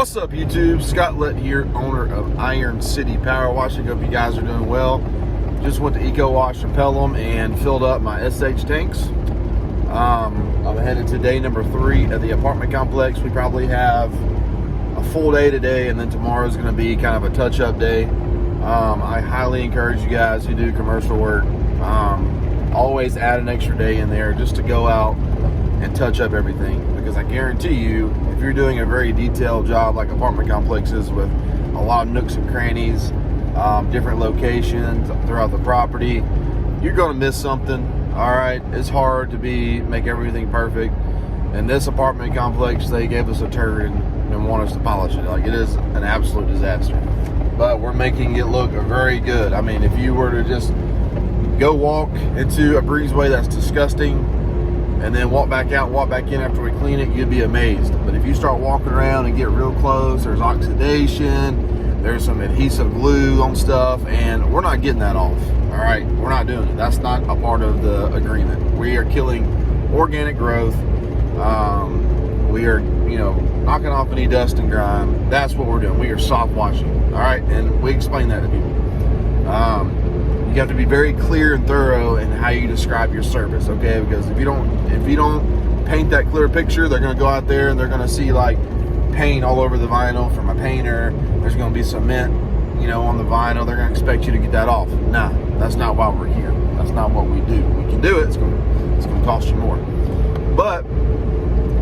What's up, YouTube? Scott Lett here, owner of Iron City Power Washing. Hope you guys are doing well. Just went to Eco Wash in Pelham and filled up my SH tanks. I'm headed to day number 3 at the apartment complex. We probably have a full day today, and then tomorrow is going to be kind of a touch-up day. I highly encourage you guys who do commercial work, always add an extra day in there just to go out and touch up everything, because I guarantee you, if you're doing a very detailed job like apartment complexes with a lot of nooks and crannies, different locations throughout the property, you're going to miss something. All right, it's hard to make everything perfect. And this apartment complex, they gave us a turd and want us to polish it. Like, it is an absolute disaster, but we're making it look very good. I mean, if you were to just go walk into a breezeway that's disgusting and then walk back out and walk back in after we clean it, you'd be amazed. But if you start walking around and get real close, there's oxidation, there's some adhesive glue on stuff, and we're not getting that off. All right, we're not doing it. That's not a part of the agreement. We are killing organic growth. We are, knocking off any dust and grime. That's what we're doing. We are soft washing. All right, and we explain that to people. You have to be very clear and thorough in how you describe your service, okay? Because if you don't paint that clear picture, they're going to go out there and they're going to see like paint all over the vinyl from a painter. There's going to be cement, on the vinyl. They're going to expect you to get that off. Nah, that's not why we're here. That's not what we do. We can do it. It's going to cost you more. But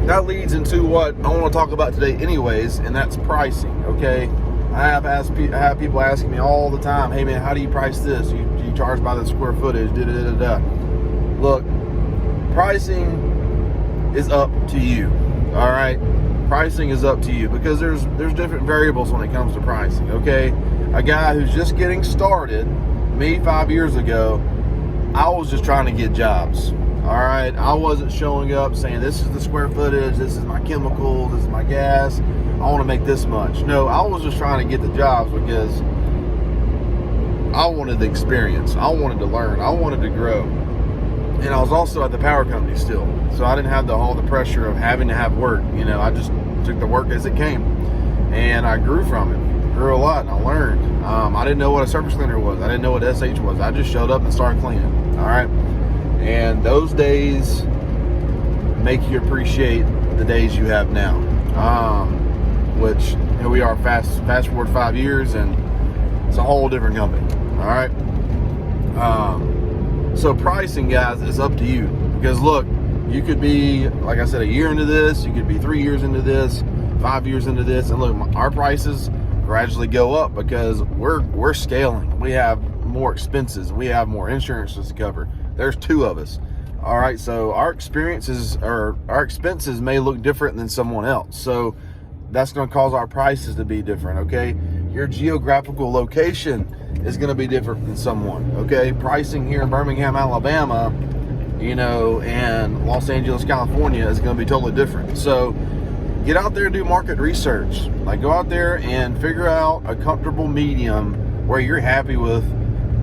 that leads into what I want to talk about today, anyways, and that's pricing. Okay. I have people asking me all the time, hey man, how do you price this? You charge by the square footage, Look, pricing is up to you. All right, pricing is up to you, because there's different variables when it comes to pricing. Okay, a guy who's just getting started, me 5 years ago, I was just trying to get jobs. All right, I wasn't showing up saying this is the square footage, this is my chemical, this is my gas, I want to make this much. No, I was just trying to get the jobs because I wanted the experience. I wanted to learn. I wanted to grow. And I was also at the power company still, so I didn't have all the pressure of having to have work. I just took the work as it came, and I grew from it. Grew a lot, and I learned. I didn't know what a surface cleaner was. I didn't know what SH was. I just showed up and started cleaning. All right, and those days make you appreciate the days you have now. Which, here we are, fast forward 5 years, and it's a whole different company. All right. So pricing, guys, is up to you, because look, you could be, like I said, a year into this, you could be 3 years into this, 5 years into this, and look, our prices gradually go up because we're scaling. We have more expenses. We have more insurances to cover. There's 2 of us. All right. So our expenses may look different than someone else. So that's going to cause our prices to be different, okay? Your geographical location is going to be different than someone, okay? Pricing here in Birmingham, Alabama, and Los Angeles, California is going to be totally different. So get out there and do market research. Like, go out there and figure out a comfortable medium where you're happy with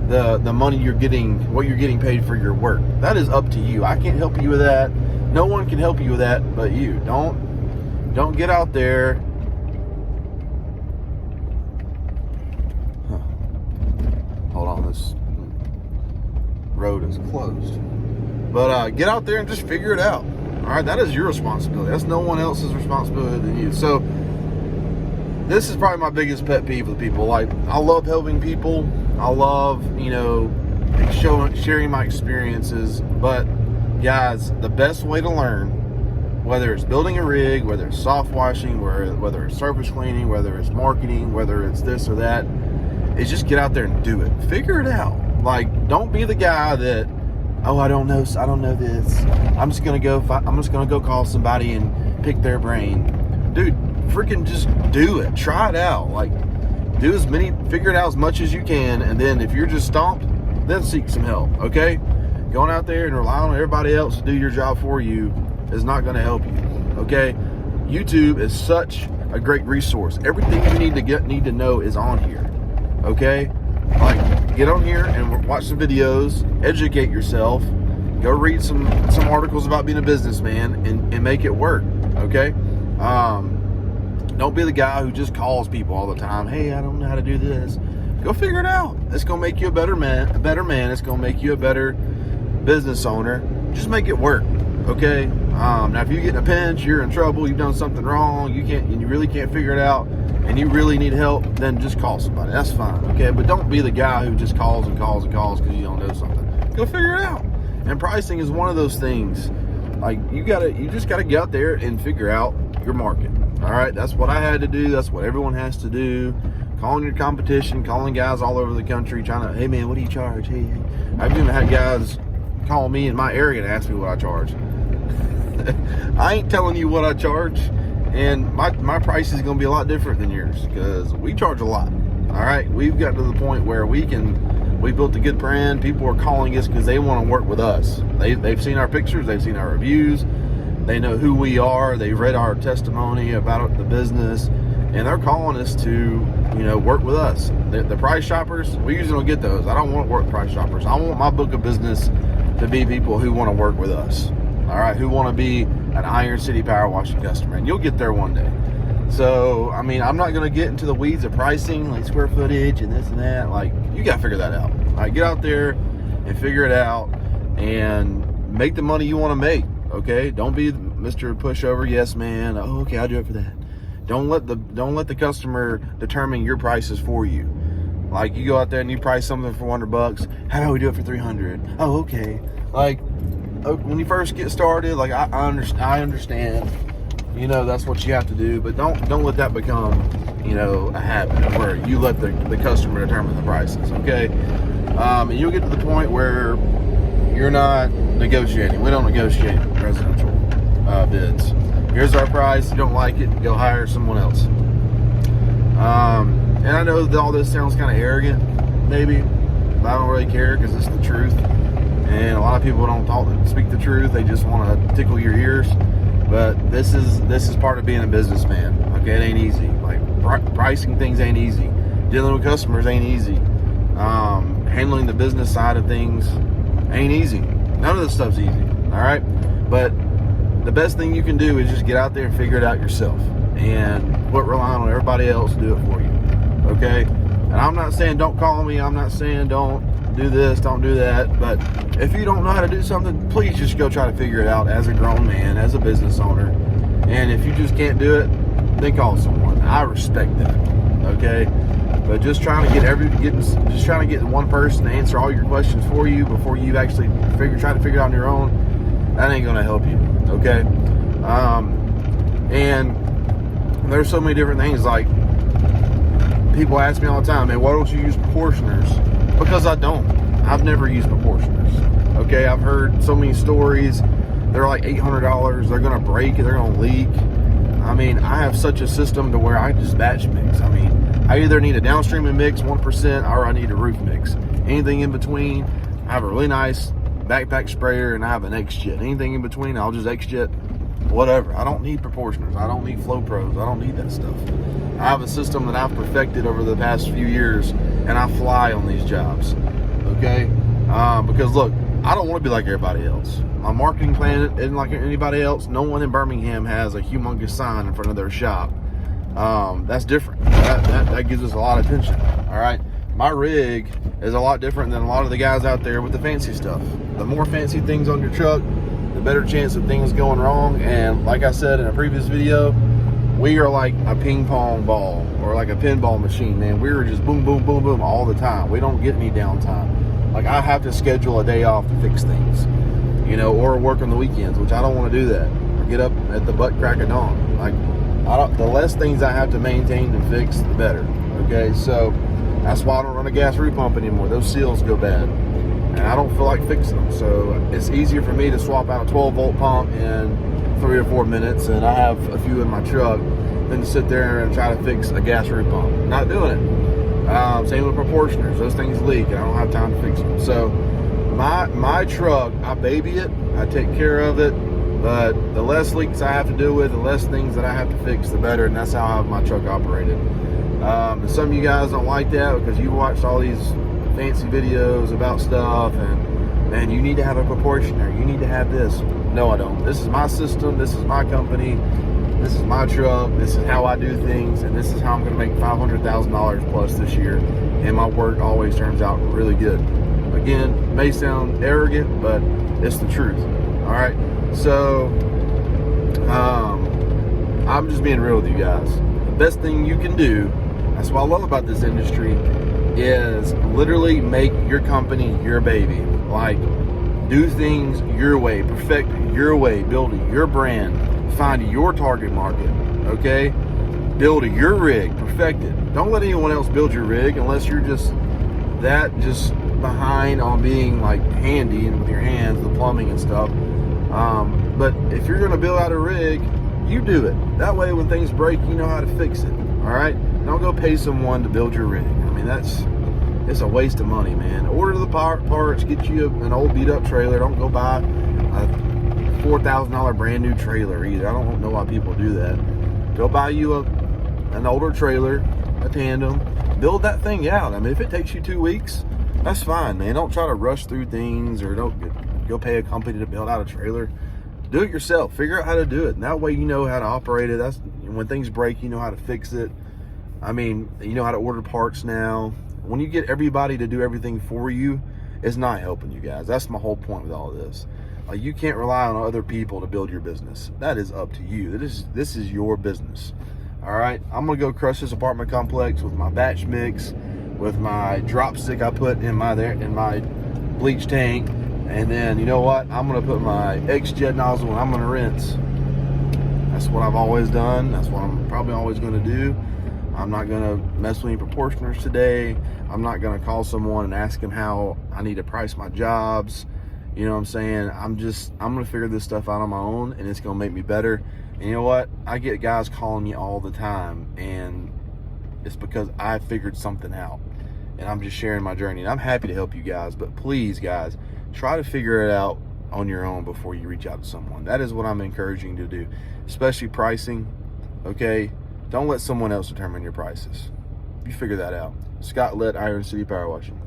the money you're getting, what you're getting paid for your work. That is up to you. I can't help you with that. No one can help you with that but you. Don't get out there. Hold on, this road is closed. But get out there and just figure it out. All right, that is your responsibility. That's no one else's responsibility than you. So this is probably my biggest pet peeve with people. Like, I love helping people. I love, sharing my experiences. But guys, the best way to learn, whether it's building a rig, whether it's soft washing, whether it's surface cleaning, whether it's marketing, whether it's this or that, is just get out there and do it. Figure it out. Like, don't be the guy that, oh, I don't know this. I'm just gonna go call somebody and pick their brain. Dude, freaking just do it. Try it out. Like, figure it out as much as you can, and then if you're just stumped, then seek some help. Okay? Going out there and relying on everybody else to do your job for you is not going to help you. Okay, YouTube is such a great resource. Everything you need to know is on here. Okay, like, get on here and watch some videos, educate yourself, go read some articles about being a businessman, and make it work. Okay, Don't be the guy who just calls people all the time. Hey, I don't know how to do this. Go figure it out. It's going to make you a better man. It's going to make you a better business owner. Just make it work. Okay. Now, if you get in a pinch, you're in trouble, you've done something wrong, you really can't figure it out, and you really need help, then just call somebody. That's fine. Okay. But don't be the guy who just calls and calls and calls because you don't know something. Go figure it out. And pricing is one of those things. Like, you just gotta get out there and figure out your market. All right. That's what I had to do. That's what everyone has to do. Calling your competition, calling guys all over the country, trying to, hey man, what do you charge? Hey. I've even had guys call me in my area and ask me what I charge. I ain't telling you what I charge, and my price is going to be a lot different than yours because we charge a lot. All right. We've got to the point where we built a good brand. People are calling us because they want to work with us. They've seen our pictures. They've seen our reviews. They know who we are. They've read our testimony about the business, and they're calling us to, work with us. The price shoppers, we usually don't get those. I don't want to work with price shoppers. I want my book of business to be people who want to work with us. All right, who want to be an Iron City Power Washing customer, and you'll get there one day. So, I mean, I'm not going to get into the weeds of pricing, like square footage and this and that. Like, you got to figure that out. All right, get out there and figure it out and make the money you want to make. Okay, don't be Mr. Pushover. Yes, man. Oh, okay, I'll do it for that. Don't let the customer determine your prices for you. Like, you go out there and you price something for $100. How about we do it for $300? Oh, okay. Like, when you first get started, like, I understand, that's what you have to do, but don't let that become, a habit where you let the customer determine the prices. Okay. And you'll get to the point where you're not negotiating. We don't negotiate residential bids. Here's our price. You don't like it, go hire someone else. And I know that all this sounds kind of arrogant, maybe, but I don't really care because it's the truth. And a lot of people don't speak the truth. They just want to tickle your ears. But this is part of being a businessman. Okay, it ain't easy. Like, pricing things ain't easy. Dealing with customers ain't easy. Handling the business side of things ain't easy. None of this stuff's easy. All right, but the best thing you can do is just get out there and figure it out yourself, and quit relying on everybody else to do it for you. Okay? And I'm not saying don't call me. I'm not saying don't do this, don't do that. But if you don't know how to do something, please just go try to figure it out as a grown man, as a business owner. And if you just can't do it, then call someone. I respect that. Okay? But just trying to get one person to answer all your questions for you before you actually try to figure it out on your own, that ain't gonna help you. Okay? And there's so many different things. Like, people ask me all the time, man, why don't you use proportioners? Because I don't. I've never used proportioners. Okay? I've heard so many stories. They're like $800. They're gonna break. They're gonna leak. I mean, I have such a system to where I just batch mix. I mean, I either need a downstream mix, 1%, or I need a roof mix. Anything in between, I have a really nice backpack sprayer, and I have an X-Jet. Anything in between, I'll just X-Jet, whatever. I don't need proportioners. I don't need flow pros. I don't need that stuff. I have a system that I've perfected over the past few years, and I fly on these jobs. Okay? Because look, I don't want to be like everybody else. My marketing plan isn't like anybody else. No one in Birmingham has a humongous sign in front of their shop. That's different. That gives us a lot of attention. All right. My rig is a lot different than a lot of the guys out there with the fancy stuff. The more fancy things on your truck, the better chance of things going wrong. And like I said in a previous video, we are like a ping pong ball or like a pinball machine, man. We are just boom, boom, boom, boom all the time. We don't get any downtime. Like, I have to schedule a day off to fix things, or work on the weekends, which I don't want to do that. Or get up at the butt crack of dawn. Like, the less things I have to maintain and fix, the better. Okay, so that's why I don't run a gas roof pump anymore. Those seals go bad, and I don't feel like fixing them. So it's easier for me to swap out a 12-volt pump in 3 or 4 minutes, and I have a few in my truck, than to sit there and try to fix a gas roof pump. Not doing it. Same with proportioners. Those things leak, and I don't have time to fix them. So my truck, I baby it. I take care of it. But the less leaks I have to deal with, the less things that I have to fix, the better. And that's how I have my truck operated. And some of you guys don't like that because you watched all these fancy videos about stuff, and man, you need to have a proportioner. You need to have this. No, I don't. This is my system. This is my company. This is my truck. This is how I do things, and this is how I'm going to make $500,000 plus this year. And my work always turns out really good. Again, may sound arrogant, but it's the truth. All right. So, I'm just being real with you guys. The best thing you can do, that's what I love about this industry, is literally make your company your baby. Like, do things your way, perfect your way, build your brand, find your target market, okay? Build your rig, perfect it. Don't let anyone else build your rig unless you're just behind on being like handy and with your hands, the plumbing and stuff. But if you're gonna build out a rig, you do it. That way when things break, you know how to fix it, all right? Don't go pay someone to build your rig. I mean, it's a waste of money, man. Order the parts, get you an old beat up trailer. Don't go buy a $4,000 brand new trailer either. I don't know why people do that. Go buy you an older trailer, a tandem, build that thing out. I mean, if it takes you 2 weeks, that's fine, man. Don't try to rush through things, or don't go pay a company to build out a trailer. Do it yourself. Figure out how to do it. And that way you know how to operate it. That's when things break, you know how to fix it. I mean, you know how to order parts now. When you get everybody to do everything for you, it's not helping you guys. That's my whole point with all of this. Like, you can't rely on other people to build your business. That is up to you. This is your business. All right, I'm gonna go crush this apartment complex with my batch mix, with my drop stick I put in my bleach tank, and then you know what? I'm gonna put my X-Jet nozzle and I'm gonna rinse. That's what I've always done. That's what I'm probably always gonna do. I'm not gonna mess with any proportioners today. I'm not gonna call someone and ask them how I need to price my jobs. You know what I'm saying? I'm gonna figure this stuff out on my own, and it's gonna make me better. And you know what? I get guys calling me all the time, and it's because I figured something out, and I'm just sharing my journey. And I'm happy to help you guys, but please, guys, try to figure it out on your own before you reach out to someone. That is what I'm encouraging you to do, especially pricing, okay? Don't let someone else determine your prices. You figure that out. Scott Litt, Iron City Power Washing.